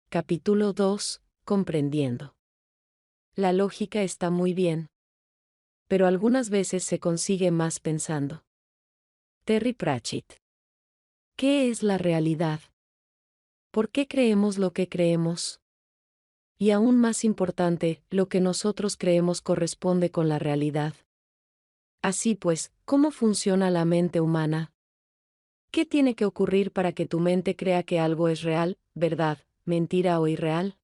Capítulo 2. Comprendiendo. La lógica está muy bien, pero algunas veces se consigue más pensando. Terry Pratchett. ¿Qué es la realidad? ¿Por qué creemos lo que creemos? Y aún más importante, lo que nosotros creemos corresponde con la realidad. Así pues, ¿cómo funciona la mente humana? ¿Qué tiene que ocurrir para que tu mente crea que algo es real, verdad, mentira o irreal?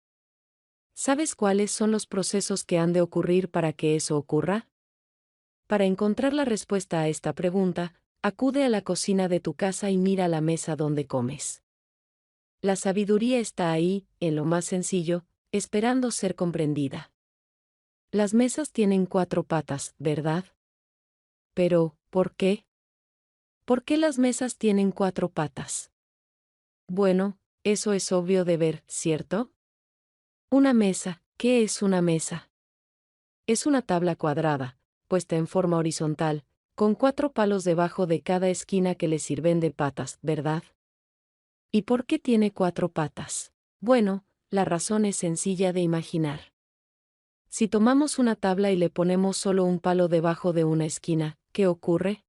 ¿Sabes cuáles son los procesos que han de ocurrir para que eso ocurra? Para encontrar la respuesta a esta pregunta, acude a la cocina de tu casa y mira la mesa donde comes. La sabiduría está ahí, en lo más sencillo, esperando ser comprendida. Las mesas tienen 4 patas, ¿verdad? Pero, ¿por qué? ¿Por qué las mesas tienen 4 patas? Bueno, eso es obvio de ver, ¿cierto? Una mesa, ¿qué es una mesa? Es una tabla cuadrada, puesta en forma horizontal, con 4 palos debajo de cada esquina que le sirven de patas, ¿verdad? ¿Y por qué tiene 4 patas? Bueno, la razón es sencilla de imaginar. Si tomamos una tabla y le ponemos solo un palo debajo de una esquina, ¿qué ocurre?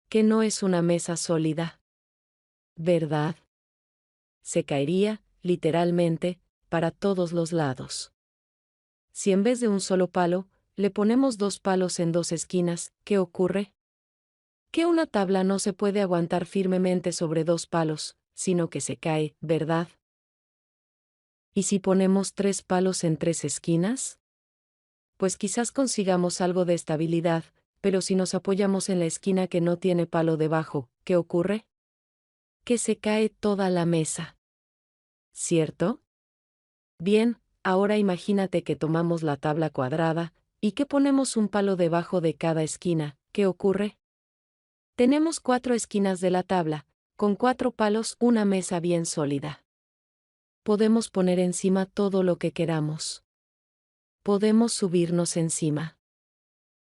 Que no es una mesa sólida. ¿Verdad? Se caería, literalmente, para todos los lados. Si en vez de un solo palo, le ponemos 2 palos en 2 esquinas, ¿qué ocurre? Que una tabla no se puede aguantar firmemente sobre 2 palos, sino que se cae, ¿verdad? ¿Y si ponemos 3 palos en 3 esquinas? Pues quizás consigamos algo de estabilidad, pero si nos apoyamos en la esquina que no tiene palo debajo, ¿qué ocurre? Que se cae toda la mesa. ¿Cierto? Bien, ahora imagínate que tomamos la tabla cuadrada, y que ponemos un palo debajo de cada esquina, ¿qué ocurre? Tenemos 4 esquinas de la tabla, con 4 palos, una mesa bien sólida. Podemos poner encima todo lo que queramos. Podemos subirnos encima.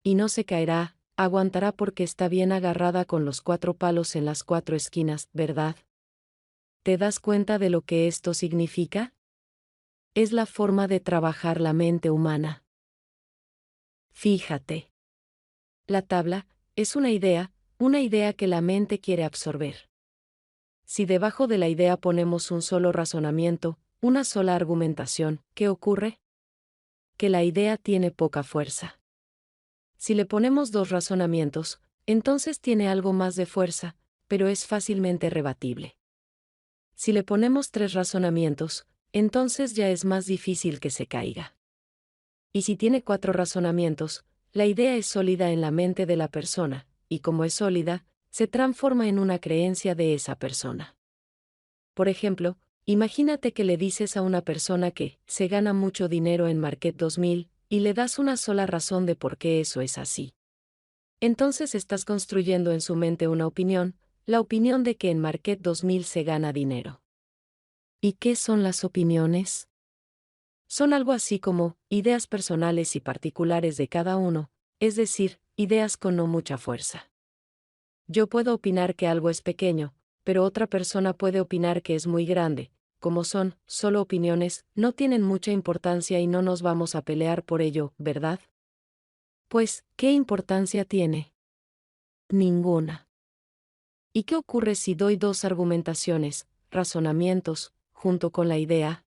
Y no se caerá, aguantará porque está bien agarrada con los 4 palos en las 4 esquinas, ¿verdad? ¿Te das cuenta de lo que esto significa? Es la forma de trabajar la mente humana. Fíjate. La tabla es una idea que la mente quiere absorber. Si debajo de la idea ponemos un solo razonamiento, una sola argumentación, ¿qué ocurre? Que la idea tiene poca fuerza. Si le ponemos 2 razonamientos, entonces tiene algo más de fuerza, pero es fácilmente rebatible. Si le ponemos 3 razonamientos, entonces ya es más difícil que se caiga. Y si tiene 4 razonamientos, la idea es sólida en la mente de la persona, y como es sólida, se transforma en una creencia de esa persona. Por ejemplo, imagínate que le dices a una persona que se gana mucho dinero en Market 2000, y le das una sola razón de por qué eso es así. Entonces estás construyendo en su mente una opinión, la opinión de que en Market 2000 se gana dinero. ¿Y qué son las opiniones? Son algo así como ideas personales y particulares de cada uno, es decir, ideas con no mucha fuerza. Yo puedo opinar que algo es pequeño, pero otra persona puede opinar que es muy grande. Como son solo opiniones, no tienen mucha importancia y no nos vamos a pelear por ello, ¿verdad? Pues, ¿qué importancia tiene? Ninguna. ¿Y qué ocurre si doy 2 argumentaciones, razonamientos, junto con la idea?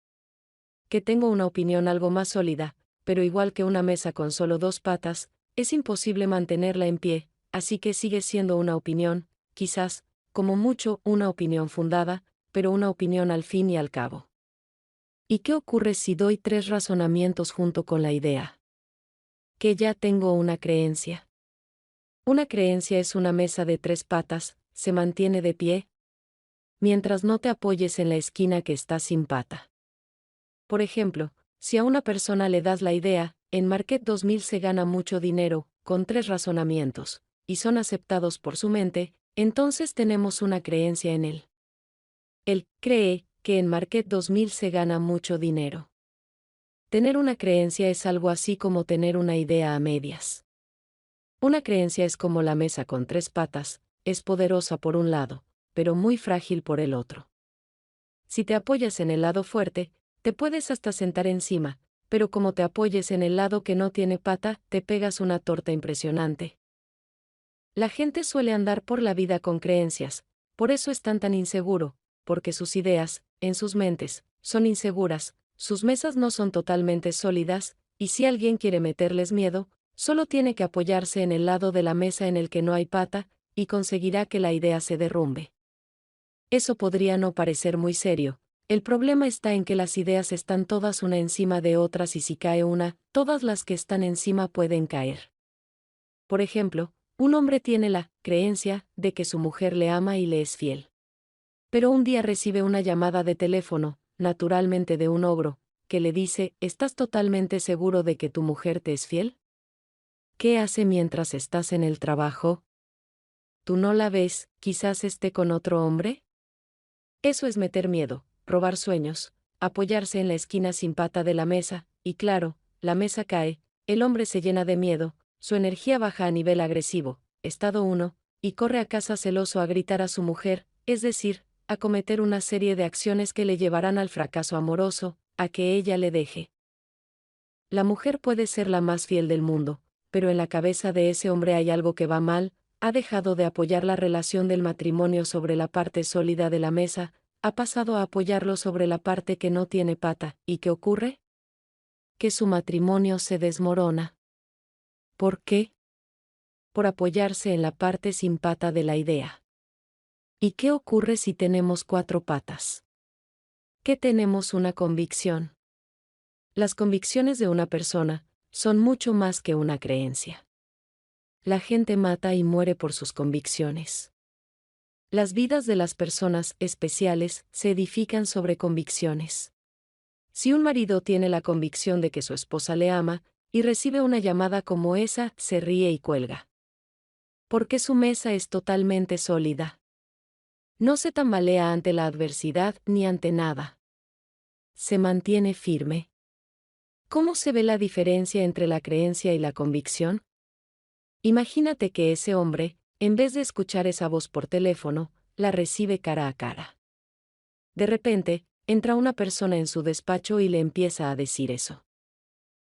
Que tengo una opinión algo más sólida, pero igual que una mesa con solo 2 patas, es imposible mantenerla en pie, así que sigue siendo una opinión, quizás, como mucho, una opinión fundada, pero una opinión al fin y al cabo. ¿Y qué ocurre si doy 3 razonamientos junto con la idea? Que ya tengo una creencia. Una creencia es una mesa de 3 patas, se mantiene de pie, mientras no te apoyes en la esquina que está sin pata. Por ejemplo, si a una persona le das la idea, en Market 2000 se gana mucho dinero, con 3 razonamientos, y son aceptados por su mente, entonces tenemos una creencia en él. Él cree que en Market 2000 se gana mucho dinero. Tener una creencia es algo así como tener una idea a medias. Una creencia es como la mesa con 3 patas, es poderosa por un lado, pero muy frágil por el otro. Si te apoyas en el lado fuerte, te puedes hasta sentar encima, pero como te apoyes en el lado que no tiene pata, te pegas una torta impresionante. La gente suele andar por la vida con creencias, por eso están tan inseguro, porque sus ideas, en sus mentes, son inseguras, sus mesas no son totalmente sólidas, y si alguien quiere meterles miedo, solo tiene que apoyarse en el lado de la mesa en el que no hay pata, y conseguirá que la idea se derrumbe. Eso podría no parecer muy serio. El problema está en que las ideas están todas una encima de otras y si cae una, todas las que están encima pueden caer. Por ejemplo, un hombre tiene la creencia de que su mujer le ama y le es fiel. Pero un día recibe una llamada de teléfono, naturalmente de un ogro, que le dice, ¿estás totalmente seguro de que tu mujer te es fiel? ¿Qué hace mientras estás en el trabajo? ¿Tú no la ves, quizás esté con otro hombre? Eso es meter miedo, robar sueños, apoyarse en la esquina sin pata de la mesa, y claro, la mesa cae, el hombre se llena de miedo, su energía baja a nivel agresivo, estado 1, y corre a casa celoso a gritar a su mujer, es decir, a cometer una serie de acciones que le llevarán al fracaso amoroso, a que ella le deje. La mujer puede ser la más fiel del mundo, pero en la cabeza de ese hombre hay algo que va mal, ha dejado de apoyar la relación del matrimonio sobre la parte sólida de la mesa, ha pasado a apoyarlo sobre la parte que no tiene pata, ¿y qué ocurre? Que su matrimonio se desmorona. ¿Por qué? Por apoyarse en la parte sin pata de la idea. ¿Y qué ocurre si tenemos 4 patas? Que tenemos una convicción. Las convicciones de una persona son mucho más que una creencia. La gente mata y muere por sus convicciones. Las vidas de las personas especiales se edifican sobre convicciones. Si un marido tiene la convicción de que su esposa le ama, y recibe una llamada como esa, se ríe y cuelga. Porque su mesa es totalmente sólida. No se tambalea ante la adversidad ni ante nada. Se mantiene firme. ¿Cómo se ve la diferencia entre la creencia y la convicción? Imagínate que ese hombre, en vez de escuchar esa voz por teléfono, la recibe cara a cara. De repente, entra una persona en su despacho y le empieza a decir eso.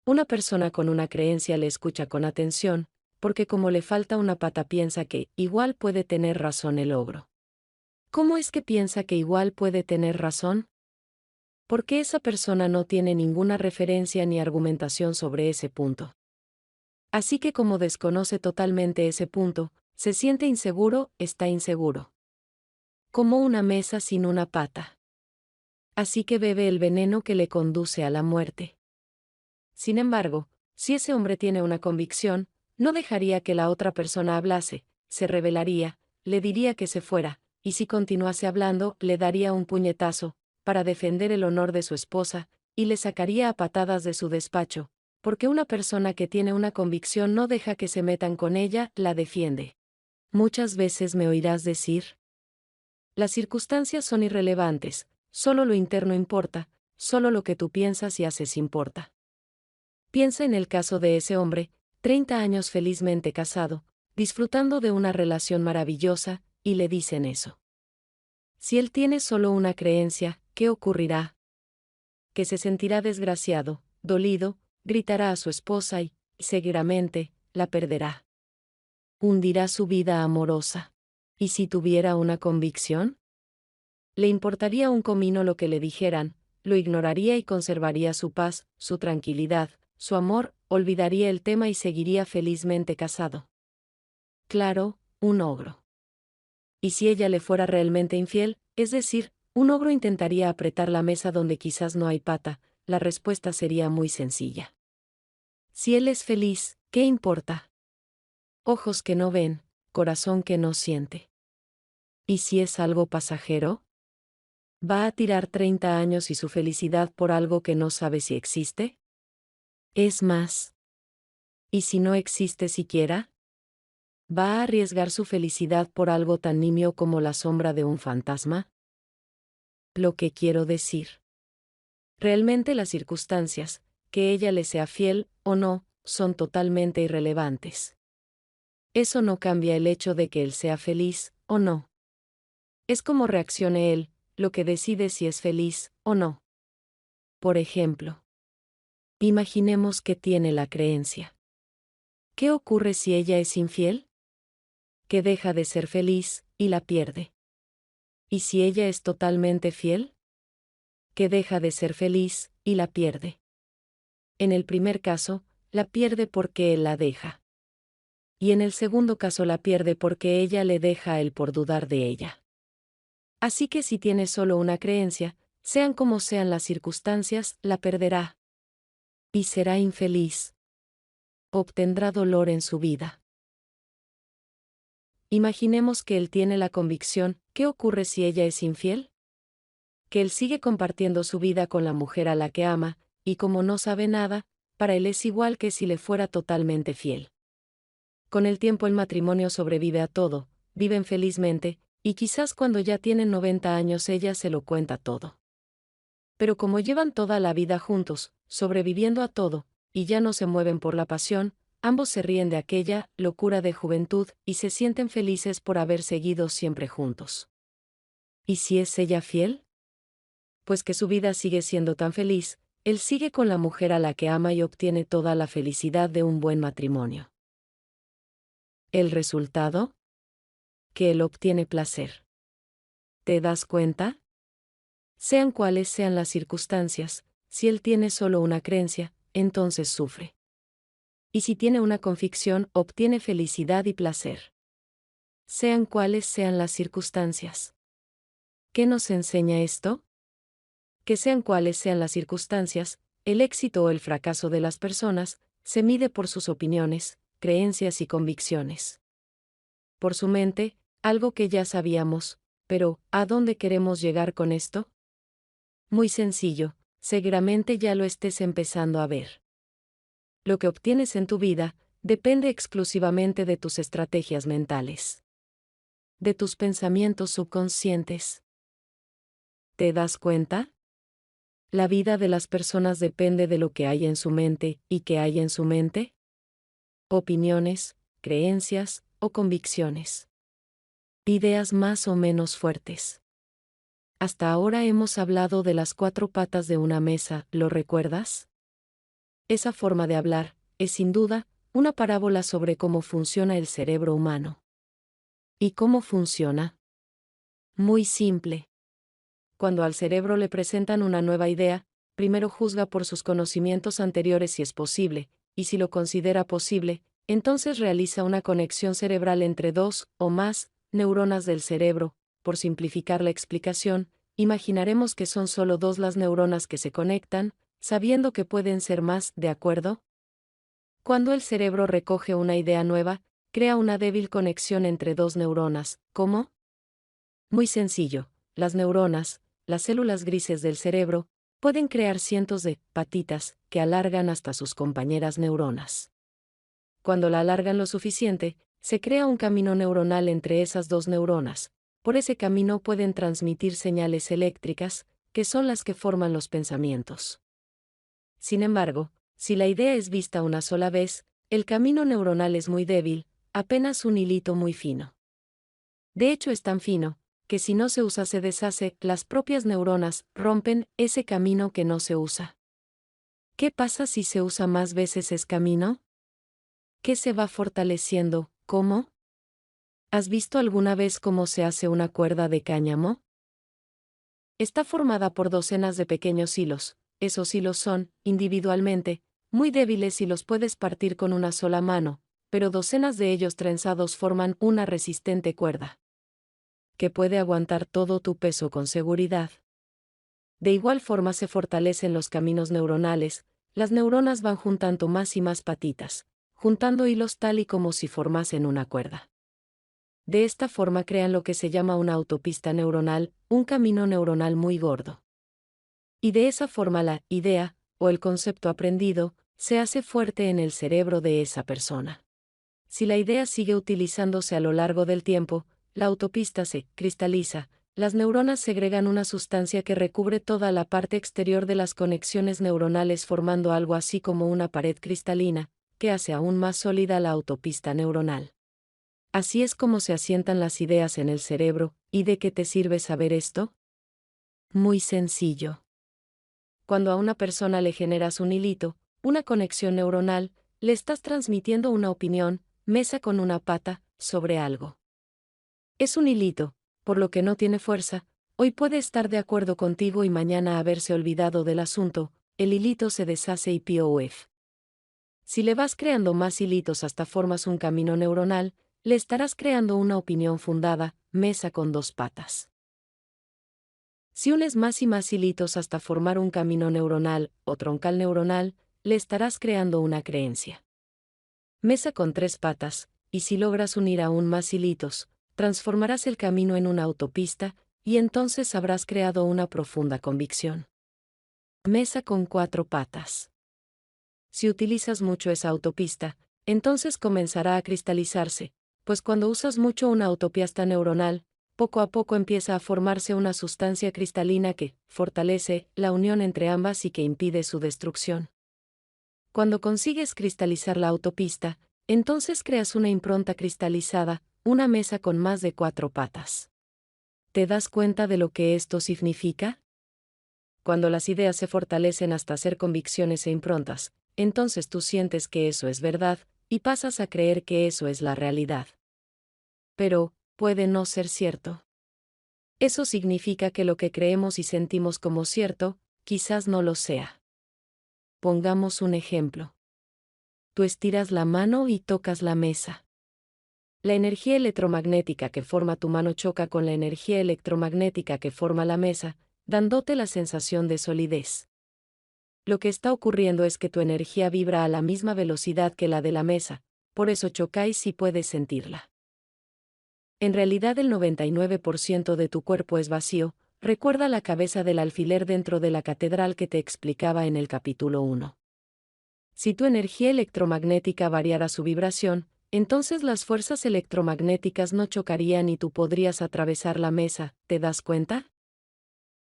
Una persona con una creencia le escucha con atención, porque como le falta una pata piensa que, igual puede tener razón el ogro. ¿Cómo es que piensa que igual puede tener razón? Porque esa persona no tiene ninguna referencia ni argumentación sobre ese punto. Así que como desconoce totalmente ese punto, se siente inseguro, está inseguro. Como una mesa sin una pata. Así que bebe el veneno que le conduce a la muerte. Sin embargo, si ese hombre tiene una convicción, no dejaría que la otra persona hablase, se rebelaría, le diría que se fuera, y si continuase hablando, le daría un puñetazo, para defender el honor de su esposa, y le sacaría a patadas de su despacho, porque una persona que tiene una convicción no deja que se metan con ella, la defiende. Muchas veces me oirás decir: las circunstancias son irrelevantes, solo lo interno importa, solo lo que tú piensas y haces importa. Piensa en el caso de ese hombre, 30 años felizmente casado, disfrutando de una relación maravillosa, y le dicen eso. Si él tiene solo una creencia, ¿qué ocurrirá? Que se sentirá desgraciado, dolido, gritará a su esposa y, seguramente, la perderá. Hundirá su vida amorosa. ¿Y si tuviera una convicción? Le importaría un comino lo que le dijeran, lo ignoraría y conservaría su paz, su tranquilidad, su amor, olvidaría el tema y seguiría felizmente casado. Claro, un ogro. Y si ella le fuera realmente infiel, es decir, un ogro intentaría apretar la mesa donde quizás no hay pata, la respuesta sería muy sencilla. Si él es feliz, ¿qué importa? Ojos que no ven, corazón que no siente. ¿Y si es algo pasajero? ¿Va a tirar 30 años y su felicidad por algo que no sabe si existe? Es más. ¿Y si no existe siquiera? ¿Va a arriesgar su felicidad por algo tan nimio como la sombra de un fantasma? Lo que quiero decir. Realmente las circunstancias, que ella le sea fiel o no, son totalmente irrelevantes. Eso no cambia el hecho de que él sea feliz o no. Es como reaccione él, lo que decide si es feliz o no. Por ejemplo, imaginemos que tiene la creencia. ¿Qué ocurre si ella es infiel? Que deja de ser feliz y la pierde. ¿Y si ella es totalmente fiel? Que deja de ser feliz y la pierde. En el primer caso, la pierde porque él la deja. Y en el segundo caso la pierde porque ella le deja a él por dudar de ella. Así que si tiene solo una creencia, sean como sean las circunstancias, la perderá. Y será infeliz. Obtendrá dolor en su vida. Imaginemos que él tiene la convicción, ¿qué ocurre si ella es infiel? Que él sigue compartiendo su vida con la mujer a la que ama, y como no sabe nada, para él es igual que si le fuera totalmente fiel. Con el tiempo el matrimonio sobrevive a todo, viven felizmente, y quizás cuando ya tienen 90 años ella se lo cuenta todo. Pero como llevan toda la vida juntos, sobreviviendo a todo, y ya no se mueven por la pasión, ambos se ríen de aquella locura de juventud y se sienten felices por haber seguido siempre juntos. ¿Y si es ella fiel? Pues que su vida sigue siendo tan feliz, él sigue con la mujer a la que ama y obtiene toda la felicidad de un buen matrimonio. ¿El resultado? Que él obtiene placer. ¿Te das cuenta? Sean cuales sean las circunstancias, si él tiene solo una creencia, entonces sufre. Y si tiene una convicción, obtiene felicidad y placer. Sean cuales sean las circunstancias. ¿Qué nos enseña esto? Que sean cuales sean las circunstancias, el éxito o el fracaso de las personas, se mide por sus opiniones, creencias y convicciones. Por su mente, algo que ya sabíamos, pero, ¿a dónde queremos llegar con esto? Muy sencillo, seguramente ya lo estés empezando a ver. Lo que obtienes en tu vida, depende exclusivamente de tus estrategias mentales. De tus pensamientos subconscientes. ¿Te das cuenta? La vida de las personas depende de lo que hay en su mente, ¿y qué hay en su mente? Opiniones, creencias o convicciones. Ideas más o menos fuertes. Hasta ahora hemos hablado de las 4 patas de una mesa, ¿lo recuerdas? Esa forma de hablar, es sin duda, una parábola sobre cómo funciona el cerebro humano. ¿Y cómo funciona? Muy simple. Cuando al cerebro le presentan una nueva idea, primero juzga por sus conocimientos anteriores si es posible, y si lo considera posible, entonces realiza una conexión cerebral entre 2 o más neuronas del cerebro. Por simplificar la explicación, imaginaremos que son solo 2 las neuronas que se conectan, sabiendo que pueden ser más, ¿de acuerdo? Cuando el cerebro recoge una idea nueva, crea una débil conexión entre 2 neuronas. ¿Cómo? Muy sencillo, las neuronas, las células grises del cerebro, pueden crear cientos de patitas que alargan hasta sus compañeras neuronas. Cuando la alargan lo suficiente, se crea un camino neuronal entre esas 2 neuronas. Por ese camino pueden transmitir señales eléctricas, que son las que forman los pensamientos. Sin embargo, si la idea es vista una sola vez, el camino neuronal es muy débil, apenas un hilito muy fino. De hecho es tan fino, que si no se usa se deshace, las propias neuronas rompen ese camino que no se usa. ¿Qué pasa si se usa más veces ese camino? ¿Qué se va fortaleciendo? ¿Cómo? ¿Has visto alguna vez cómo se hace una cuerda de cáñamo? Está formada por docenas de pequeños hilos. Esos hilos son, individualmente, muy débiles y los puedes partir con una sola mano, pero docenas de ellos trenzados forman una resistente cuerda que puede aguantar todo tu peso con seguridad. De igual forma se fortalecen los caminos neuronales, las neuronas van juntando más y más patitas, juntando hilos tal y como si formasen una cuerda. De esta forma crean lo que se llama una autopista neuronal, un camino neuronal muy gordo. Y de esa forma la idea, o el concepto aprendido, se hace fuerte en el cerebro de esa persona. Si la idea sigue utilizándose a lo largo del tiempo, la autopista se cristaliza, las neuronas segregan una sustancia que recubre toda la parte exterior de las conexiones neuronales formando algo así como una pared cristalina, que hace aún más sólida la autopista neuronal. Así es como se asientan las ideas en el cerebro. ¿Y de qué te sirve saber esto? Muy sencillo. Cuando a una persona le generas un hilito, una conexión neuronal, le estás transmitiendo una opinión, mesa con una pata, sobre algo. Es un hilito, por lo que no tiene fuerza, hoy puede estar de acuerdo contigo y mañana haberse olvidado del asunto, el hilito se deshace y POF. Si le vas creando más hilitos hasta formas un camino neuronal, le estarás creando una opinión fundada, mesa con dos patas. Si unes más y más hilitos hasta formar un camino neuronal, o troncal neuronal, le estarás creando una creencia. Mesa con tres patas, y si logras unir aún más hilitos, transformarás el camino en una autopista, y entonces habrás creado una profunda convicción. Mesa con cuatro patas. Si utilizas mucho esa autopista, entonces comenzará a cristalizarse, pues cuando usas mucho una autopista neuronal, poco a poco empieza a formarse una sustancia cristalina que fortalece la unión entre ambas y que impide su destrucción. Cuando consigues cristalizar la autopista, entonces creas una impronta cristalizada, una mesa con más de cuatro patas. ¿Te das cuenta de lo que esto significa? Cuando las ideas se fortalecen hasta ser convicciones e improntas, entonces tú sientes que eso es verdad, y pasas a creer que eso es la realidad. Pero, puede no ser cierto. Eso significa que lo que creemos y sentimos como cierto, quizás no lo sea. Pongamos un ejemplo. Tú estiras la mano y tocas la mesa. La energía electromagnética que forma tu mano choca con la energía electromagnética que forma la mesa, dándote la sensación de solidez. Lo que está ocurriendo es que tu energía vibra a la misma velocidad que la de la mesa, por eso chocáis y puedes sentirla. En realidad el 99% de tu cuerpo es vacío, recuerda la cabeza del alfiler dentro de la catedral que te explicaba en el capítulo 1. Si tu energía electromagnética variara su vibración, entonces las fuerzas electromagnéticas no chocarían y tú podrías atravesar la mesa, ¿te das cuenta?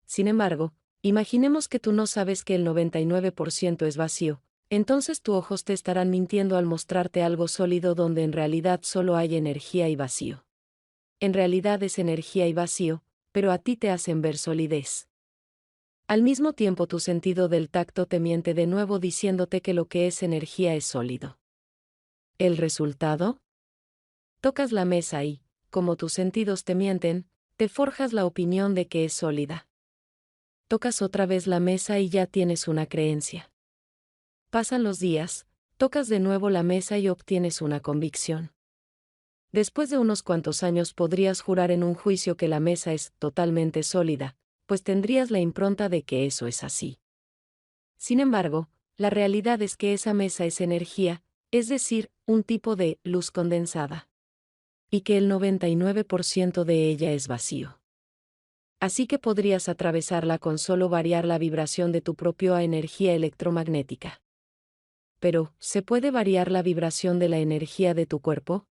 Sin embargo, imaginemos que tú no sabes que el 99% es vacío, entonces tus ojos te estarán mintiendo al mostrarte algo sólido donde en realidad solo hay energía y vacío. En realidad es energía y vacío, pero a ti te hacen ver solidez. Al mismo tiempo tu sentido del tacto te miente de nuevo diciéndote que lo que es energía es sólido. ¿El resultado? Tocas la mesa y, como tus sentidos te mienten, te forjas la opinión de que es sólida. Tocas otra vez la mesa y ya tienes una creencia. Pasan los días, tocas de nuevo la mesa y obtienes una convicción. Después de unos cuantos años podrías jurar en un juicio que la mesa es totalmente sólida, pues tendrías la impronta de que eso es así. Sin embargo, la realidad es que esa mesa es energía, es decir, un tipo de luz condensada. Y que el 99% de ella es vacío. Así que podrías atravesarla con solo variar la vibración de tu propia energía electromagnética. Pero, ¿se puede variar la vibración de la energía de tu cuerpo?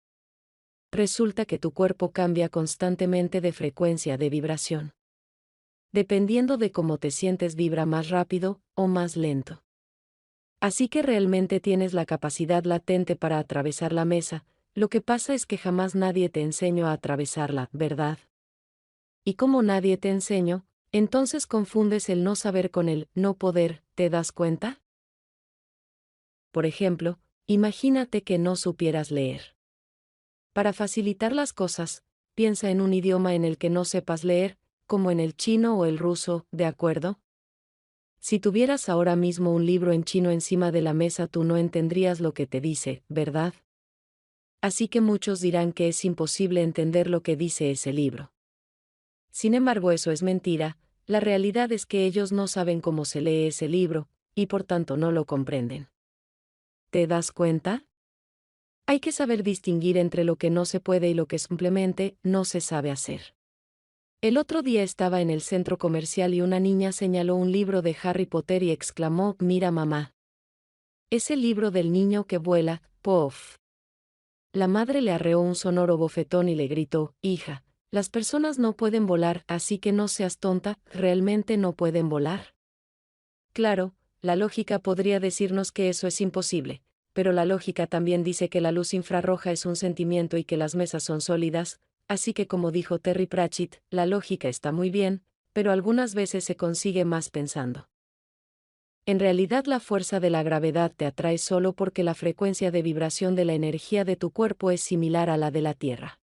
Resulta que tu cuerpo cambia constantemente de frecuencia de vibración. Dependiendo de cómo te sientes vibra más rápido o más lento. Así que realmente tienes la capacidad latente para atravesar la mesa, lo que pasa es que jamás nadie te enseñó a atravesarla, ¿verdad? Y como nadie te enseñó, entonces confundes el no saber con el no poder, ¿te das cuenta? Por ejemplo, imagínate que no supieras leer. Para facilitar las cosas, piensa en un idioma en el que no sepas leer, como en el chino o el ruso, ¿de acuerdo? Si tuvieras ahora mismo un libro en chino encima de la mesa tú no entenderías lo que te dice, ¿verdad? Así que muchos dirán que es imposible entender lo que dice ese libro. Sin embargo, eso es mentira, la realidad es que ellos no saben cómo se lee ese libro, y por tanto no lo comprenden. ¿Te das cuenta? Hay que saber distinguir entre lo que no se puede y lo que simplemente no se sabe hacer. El otro día estaba en el centro comercial y una niña señaló un libro de Harry Potter y exclamó, «Mira mamá. Es el libro del niño que vuela, ¡pof!». La madre le arreó un sonoro bofetón y le gritó, «Hija, las personas no pueden volar, así que no seas tonta, ¿realmente no pueden volar?». Claro, la lógica podría decirnos que eso es imposible, pero la lógica también dice que la luz infrarroja es un sentimiento y que las mesas son sólidas, así que como dijo Terry Pratchett, la lógica está muy bien, pero algunas veces se consigue más pensando. En realidad la fuerza de la gravedad te atrae solo porque la frecuencia de vibración de la energía de tu cuerpo es similar a la de la Tierra.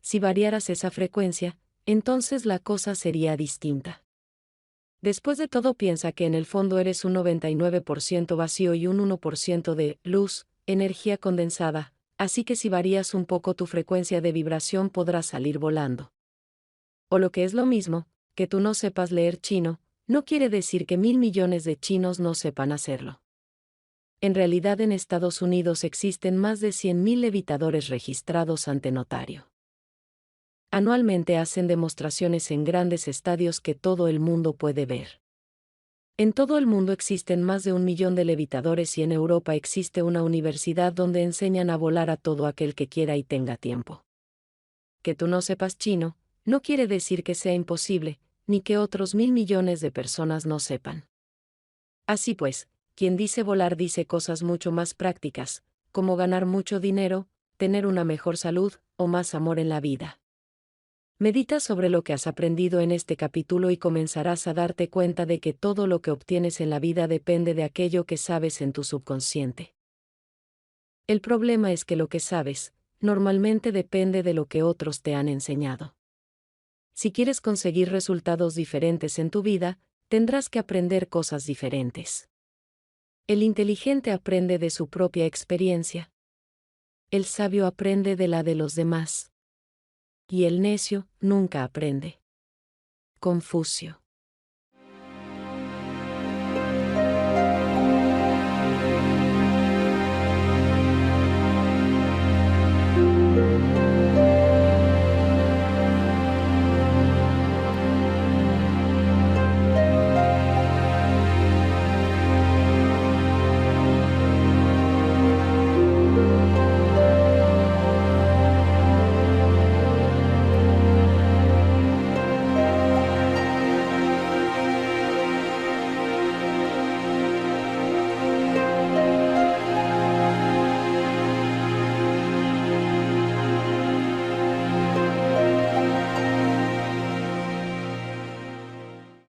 Si variaras esa frecuencia, entonces la cosa sería distinta. Después de todo, piensa que en el fondo eres un 99% vacío y un 1% de luz, energía condensada, así que si varías un poco tu frecuencia de vibración podrás salir volando. O lo que es lo mismo, que tú no sepas leer chino, no quiere decir que 1.000 millones de chinos no sepan hacerlo. En realidad en Estados Unidos existen más de 100.000 levitadores registrados ante notario. Anualmente hacen demostraciones en grandes estadios que todo el mundo puede ver. En todo el mundo existen más de 1 millón de levitadores y en Europa existe una universidad donde enseñan a volar a todo aquel que quiera y tenga tiempo. Que tú no sepas chino, no quiere decir que sea imposible, ni que otros 1.000 millones de personas no sepan. Así pues, quien dice volar dice cosas mucho más prácticas, como ganar mucho dinero, tener una mejor salud, o más amor en la vida. Medita sobre lo que has aprendido en este capítulo y comenzarás a darte cuenta de que todo lo que obtienes en la vida depende de aquello que sabes en tu subconsciente. El problema es que lo que sabes, normalmente depende de lo que otros te han enseñado. Si quieres conseguir resultados diferentes en tu vida, tendrás que aprender cosas diferentes. El inteligente aprende de su propia experiencia. El sabio aprende de la de los demás. Y el necio nunca aprende. Confucio.